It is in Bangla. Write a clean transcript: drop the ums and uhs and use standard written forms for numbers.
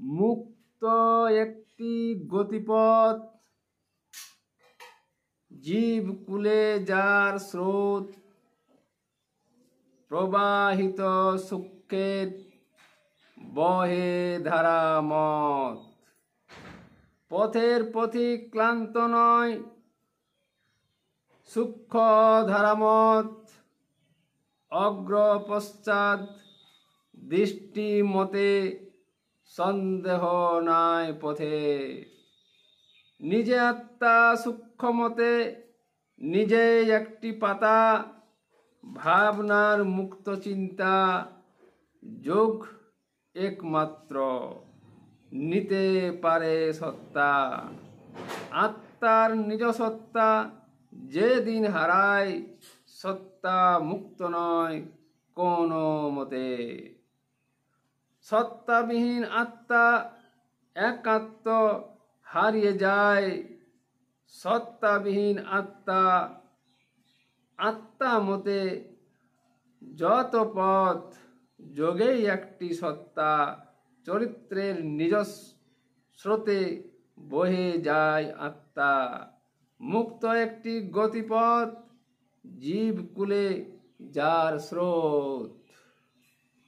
মুক্ত একটি গতিপথ, জীবকুলে যার স্রোত, প্রবাহিত সুখের বহে ধারামত। পথের পথিক ক্লান্ত নয়, সূক্ষ্ম ধারামত, অগ্র পশ্চাৎ দৃষ্টি মতে সন্দেহ নাই পথে। নিজে আত্মা সূক্ষ্মমতে, নিজেই একটি পাতা, ভাবনার মুক্ত চিন্তা, যোগ একমাত্র নিতে পারে সত্তা। আত্মার নিজ সত্তা যেদিন হারায়, সত্তা মুক্ত নয় কোনো মতে। সত্তাবিহীন আত্মা একাত্ম হারিয়ে যায়, সত্তাবিহীন আত্মা আত্মা মতে। যত পথ যোগেই একটি সত্তা, চরিত্রের নিজ স্রোতে বহে যায় আত্মা। মুক্ত একটি গতিপথ, জীবকুলে যার স্রোত।